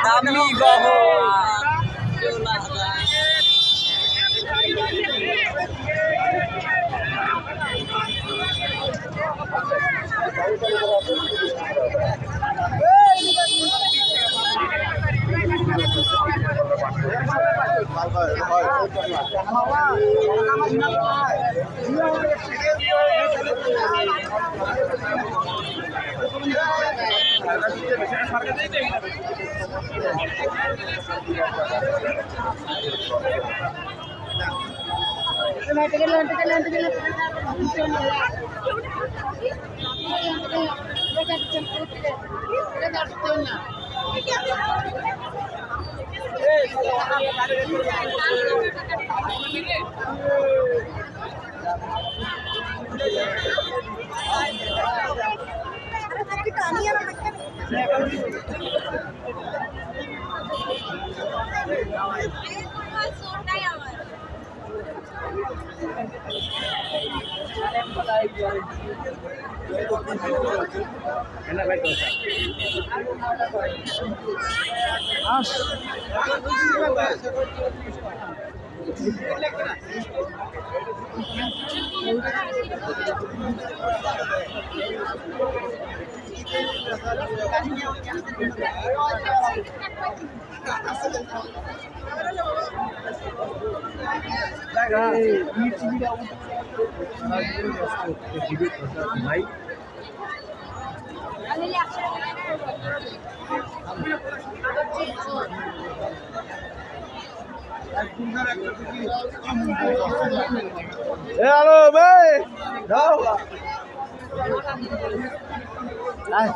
দামি গহনা ভাই হ্যালো ভাই যাও ভাই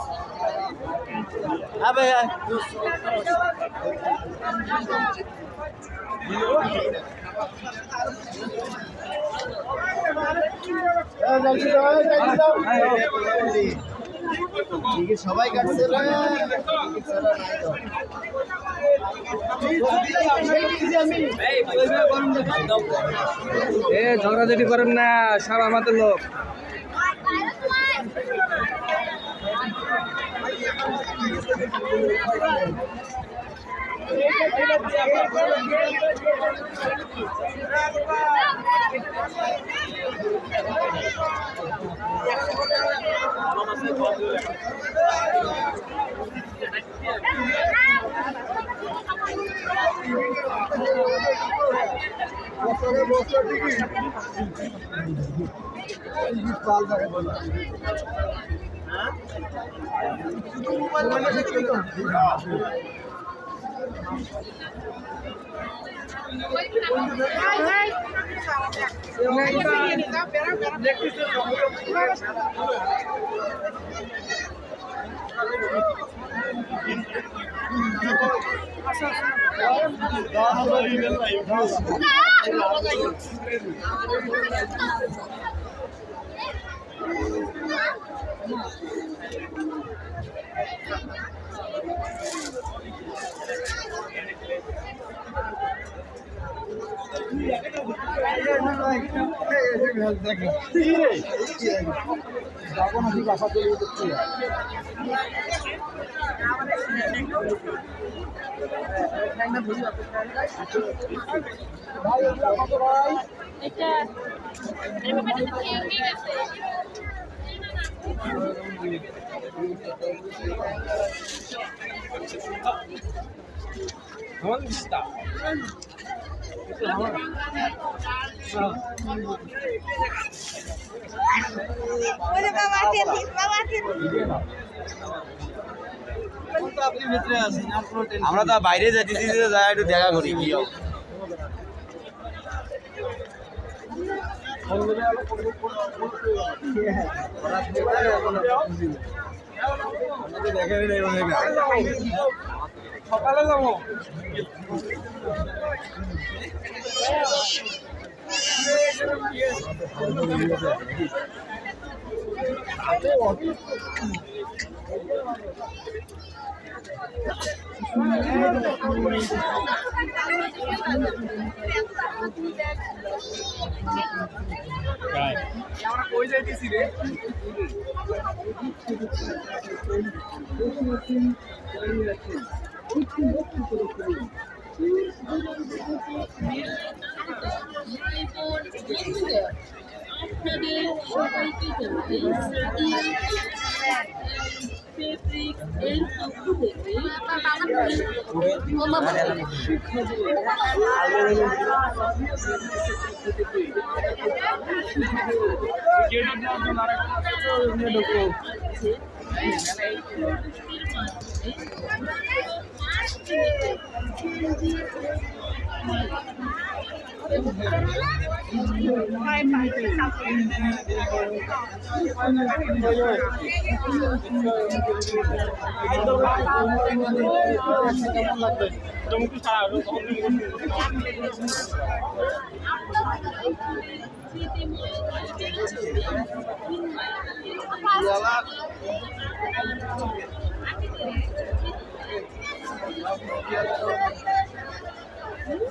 সবাই কাটছে ঝগড়াঝাটি করেন না, সব আমাদের লোক। আমরা তো বাইরে যেতেছি, যাই একটু দেখা করি কি সকালে যাবো। আমরা কই যাইতেছি রে আপনাদের সবাইকে জানাই ফেব্রিক এর পক্ষ থেকে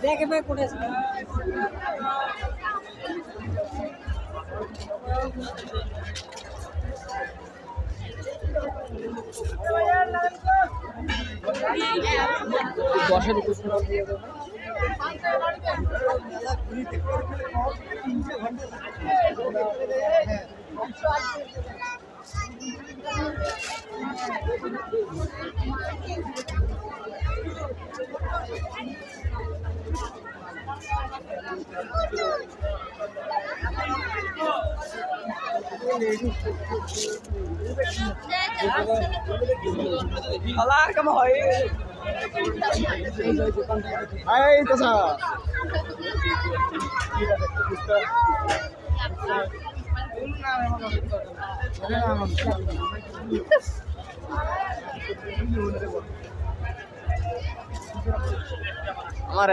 দেখে ভাই করেছে দশের উপর হালার কাম হয় এই তো স্যার আমার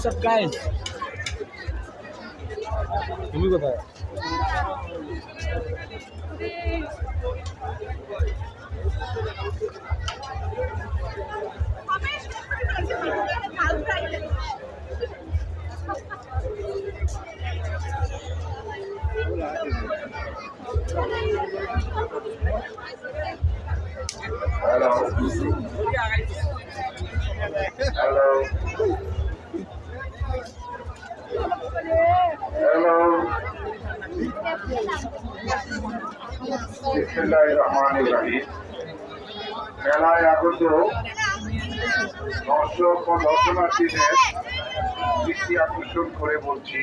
সব গাইস তুমি কোথায় Hello. Hello. বিসমিল্লাহির-রহমানির-রহিম। মেলায় আগত দর্শক ও দর্শনার্থীদের দৃষ্টি আকর্ষণ করে বলছি,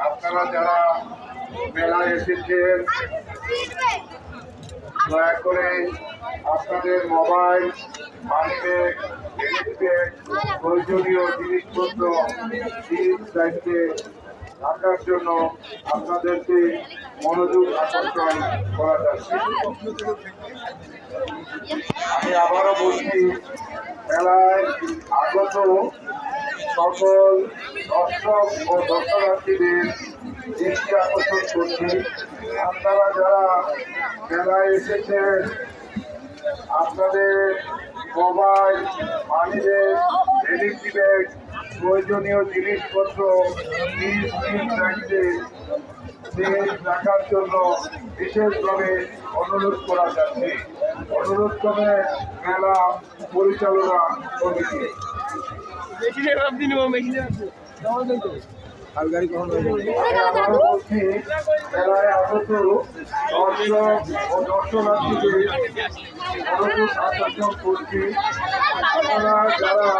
আপনারা যারা মেলায় এসেছেন দয়া করে আপনাদের মোবাইল, মানিব্যাগ, ক্রেডিট কার্ড, প্রয়োজনীয় জিনিসপত্র নিজ দায়িত্বে রাখার জন্য আপনাদেরকে মনোযোগ আকর্ষণ করা যাচ্ছে। আমি আবারও বলছি, মেলায় আগত সকল দর্শক ও দর্শনার্থীদের দৃষ্টি আকর্ষণ করছি, আপনারা যারা মেলায় এসেছেন আপনাদের মোবাইল, মানিব্যাগ, ক্রেডিট ব্যাগ, প্রয়োজনীয় জিনিসপত্র নিজ নিজ দায়িত্বে রাখার জন্য বিশেষভাবে অনুরোধ করা যাচ্ছে। অনুরোধ করে মেলা পরিচালনা কমিটি। আবারও বলছি, মেলায় আগত দর্শক ও দর্শনার্থীদের মনোযোগ আকর্ষণ করছি, আপনারা যারা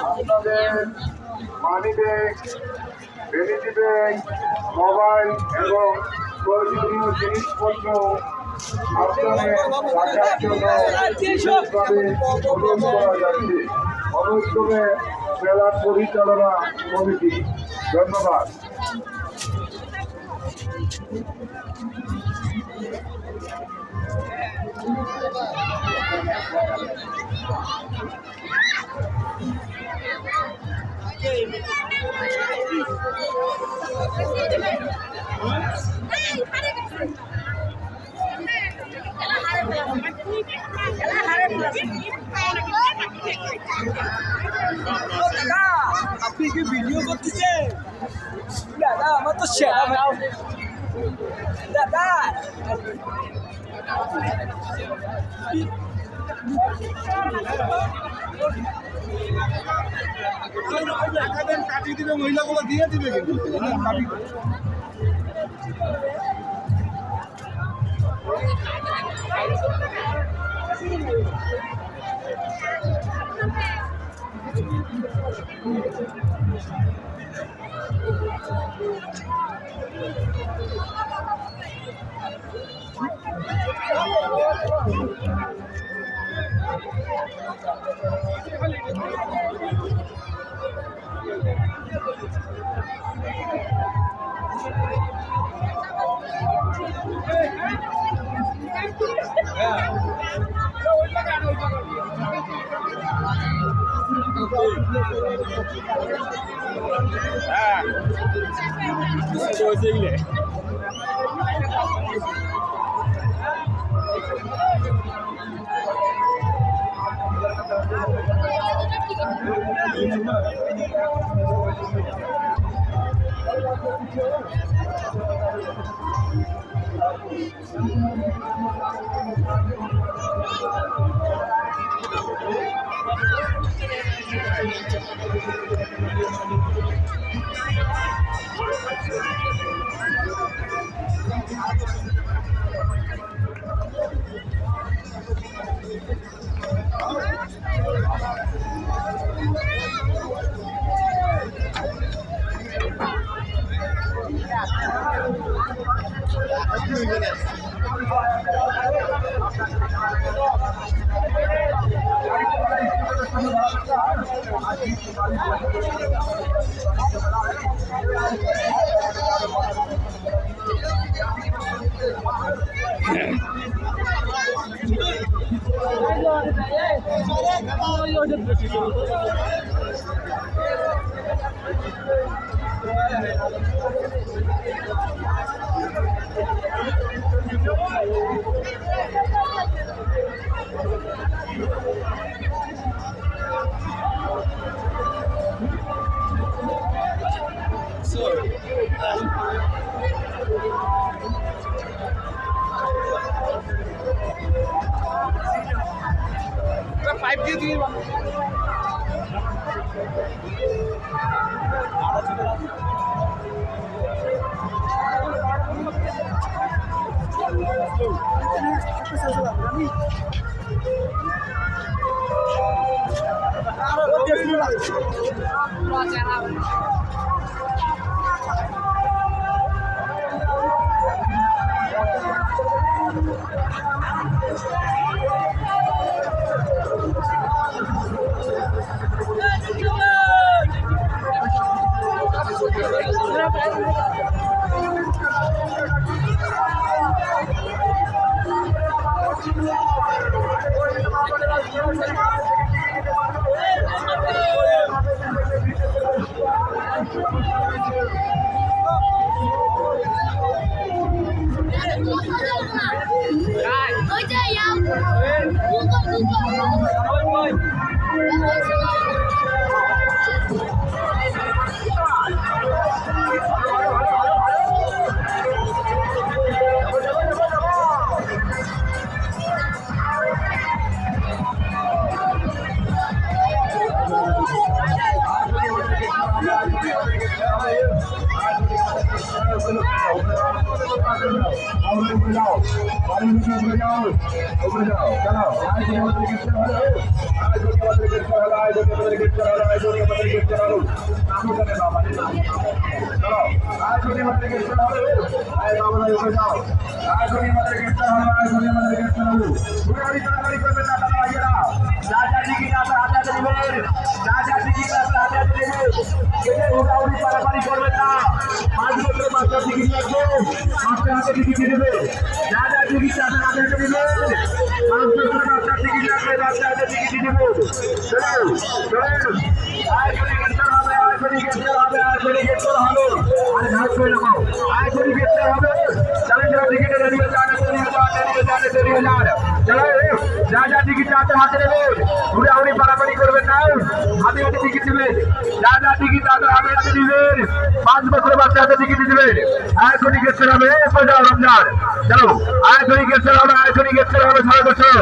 আপনাদের মানিব্যাগ, ক্রেডিট ব্যাগ, মোবাইল এবং প্রয়োজনীয় জিনিসপত্র সাবধানে রাখার জন্য বিশেষভাবে অনুরোধ করা যাচ্ছে। অনুরোধ করে মেলার পরিচালনা কমিটি। ধন্যবাদ। Thank you. আপনি কি ভিডিও করতেছেন? দাদা আমার তো সেরা দাদা কাটিয়ে দিবে, মহিলাগুলো দিয়ে দিবে কিন্তু পাইপ দিয়ে দিয়ে চলো এখনই গেটটা হবে, এখনই গেটটা হবে। আরে ভাগ করে নাও, এখনই গেটটা হবে। চলেন যারা টিকিটে রেডি হয়ে যান, চলো যা যা টিকিট হাতে নেবেন, ঘুরে পারাপারি করবেন না, হাতে হাতে টিকিট দিবেন। যা যা টিকিট হাতে হাতে দিবেন, 5 বছরের বাচ্চা হাতে টিকিট দিবেন। এখনই গেটটা হবে, রমজান চলো, এখনই গেটটা হবে, এখনই গেটটা হবে। 6 বছর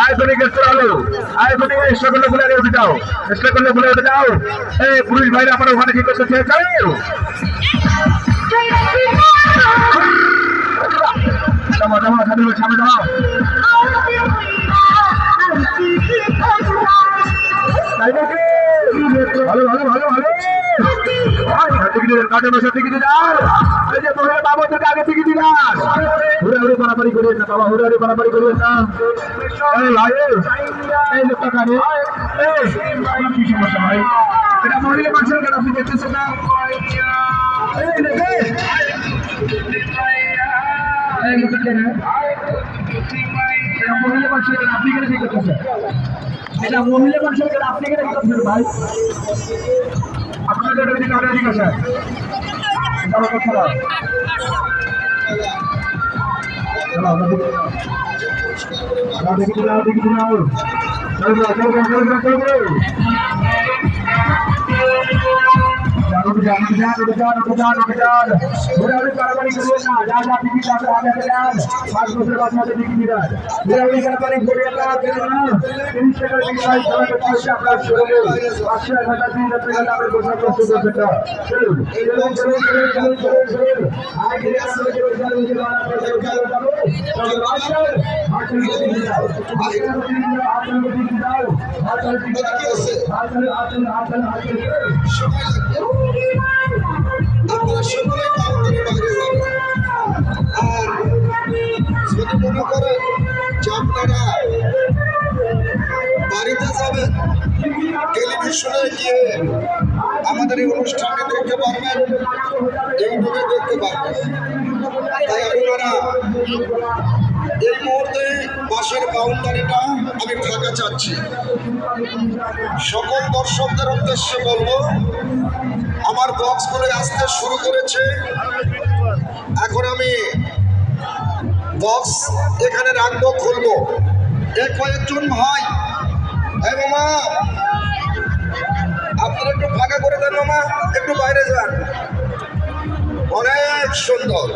এখনই গেটটা হলো, এখনই চেষ্টা করলে ভুলে উঠে যাও, চেষ্টা করলে ভুলে উঠে যাও। এই পুলিশ ভাইরা আমার ওখানে কি করতে চেয়েছে? সামনে যাও, তাই নাকি? ভালো ভালো ভালো ভালো কাটে বসে টিকিট দিলাম। এই যে তোমরা বাবা তোকে আগে টিকিট দিলাম। হুড়াহুড়ি পারাপারি করিয়েন না বাবা, হুড়াহুড়ি পারাপারি করিয়েন না। এই লোকটা কানে কি সমস্যা ভাই? এটা মহিলা মানুষের কেন আপনি দেখতেছেন না? মহিলা মানুষের কেন আপনি কেন ঠিক করতেছেন? এটা মহিলা মানুষের কেন আপনি কেন ঠিক করতেছেন ভাই? আপনাদের ঠিক আছে, ঠিক আছে। আপনারা সকলে কাউন্টারে বাইরে যাবেন। আর যদি মনে করেন যে আপনারা বাড়িতে যাবেন, টেলিভিশনে গিয়ে আমাদের এই অনুষ্ঠানটি দেখতে পারবেন, ইউটিউবে দেখতে পারবেন। তাই আপনারা এই মুহূর্তে বাসের কাউন্টারিটা আমি ফাঁকা চাচ্ছি। সকল দর্শকদের উদ্দেশ্যে বলবো, আমার বক্সগুলো আসতে শুরু করেছে। এখন আমি বক্স এখানে রাখবো, খুলবো। কয়েকজন ভাই, এই মামা আপনারা একটু ফাঁকা করে দেন, মামা একটু বাইরে যান। অনেক সুন্দর।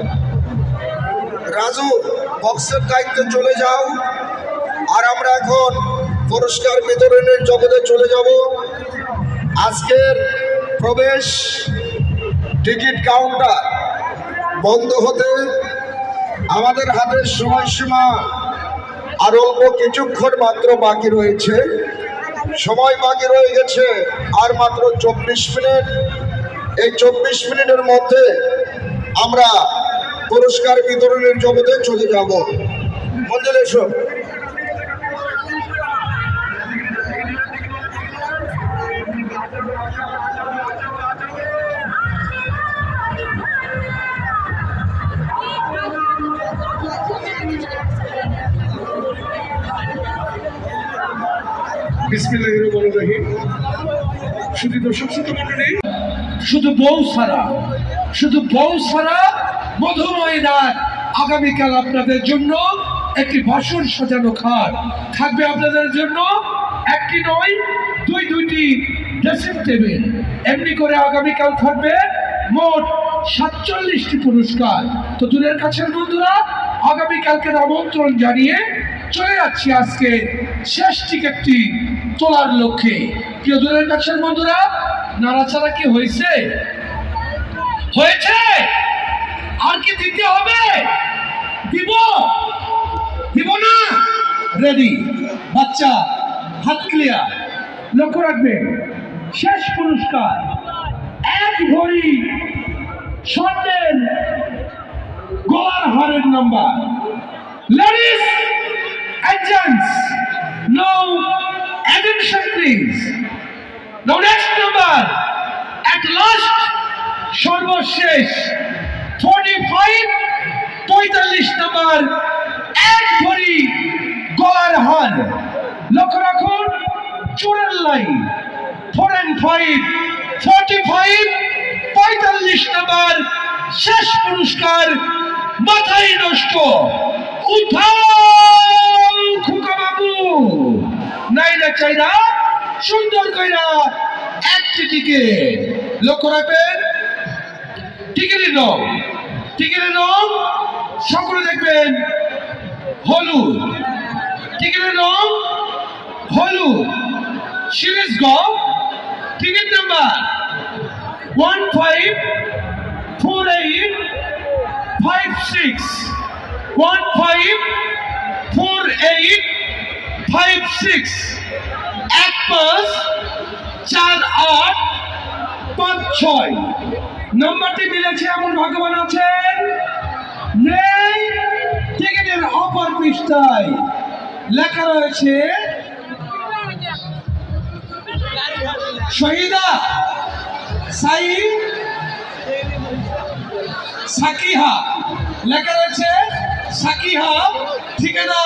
রাজু, বক্সের দায়িত্বে চলে যাও। আর আমরা এখন পুরস্কার বিতরণের জগতে চলে যাব। আজকের প্রবেশ টিকিট কাউন্টার বন্ধ হতে আমাদের হাতের সময়সীমা আর অল্প কিছুক্ষণ মাত্র বাকি রয়েছে। সময় বাকি রয়ে গেছে আর মাত্র 24 মিনিট। এই 24 মিনিটের মধ্যে আমরা পুরস্কার বিতরণের জগতে চলে যাব। মঞ্জুর এসো। শুধু বউ ছাড়া মধুময় রাত। আগামীকাল আপনাদের জন্য একটি বাসর সাজানো খাট থাকবে, আপনাদের জন্য একটি নয় দুইটি ড্রেসিং টেবিল। এমনি করে আগামীকাল থাকবে মোট 47টি পুরস্কার। তো দূরের কাছের বন্ধুরা, আগামীকালকে আমন্ত্রণ জানিয়ে চলে যাচ্ছি আজকে শেষ টিকিটটি তোলার লক্ষ্যে। প্রিয় দূরের কাছের বন্ধুরা, নাড়াচাড়া কি হয়েছে? আর কি দিতে হবে? দিব না? রেডি? বাচ্চা হাত ক্লিয়ার। লক্ষ্য রাখবেন, শেষ পুরস্কার 1 ভরি স্বর্ণের গলার হারের number. Ladies and gents, no attention please. Now next number, at last, সর্বশেষ 45 নম্বর 1 ভরি গলার হার। লক্ষ্য রাখুন, চোরের লাইন 4 and 5 45 নম্বর শেষ পুরস্কার মাথায় নষ্ট উঠাও খুকা বাবু নাই না চাই না সুন্দর কইরা একটি টিকিট লক্ষ্য রাখবেন টিকিটের রং সকলে দেখবেন হলুদ টিকিটের রং হলুদ সিরিজ গ টিকিট নাম্বার 154856 154856 154856 নম্বরটি মিলেছে এমন ভাগ্যবান আছেন নেই টিকিটের অপর পৃষ্ঠায় লেখা রয়েছে শহীদা সাইদ সাকিহা লেখা রয়েছে সাকিহা ঠিকানা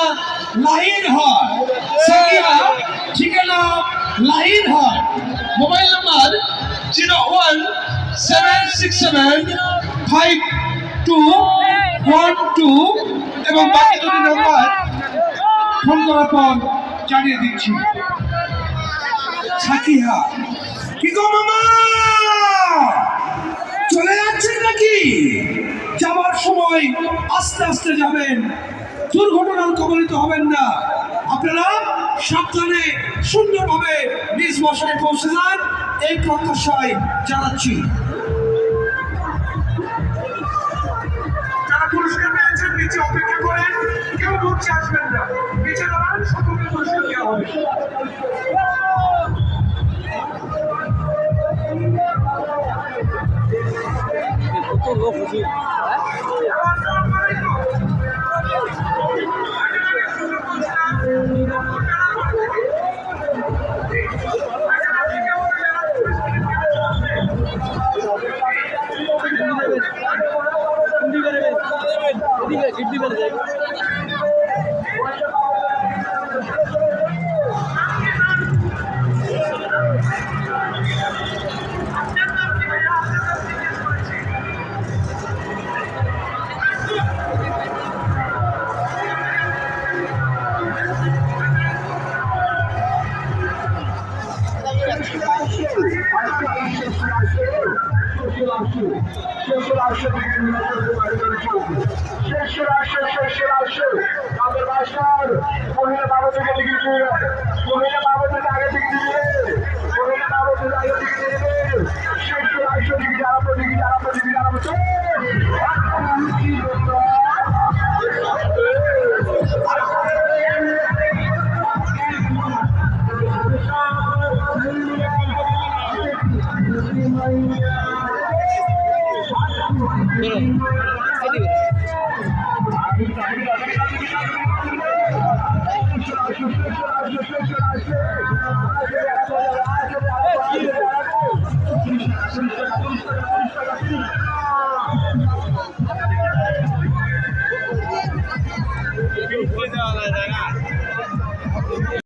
লাহির হয় সাকিহা ঠিকানা লাহির হয় মোবাইল নাম্বার 017675212 এবং বাকি দুটি নাম্বার ফোন করার পর জানিয়ে দিচ্ছি সাকিহা কি গো মামা চলে যাচ্ছেন নাকি যাওয়ার সময় আস্তে আস্তে যাবেন দুর্ঘটনার কবলিত হবেন না আপনারা সাবধানে সুন্দরভাবে নিজ বাসায় পৌঁছে যান এই প্রত্যাশায় জানাচ্ছি যারা পুরস্কার পেয়েছেন নিচে অপেক্ষা করেন কেউ মঞ্চে আসবেন না নিচে দাঁড়ান সকলকে পুরস্কার দেওয়া হবে লোক হুজুর Thank you.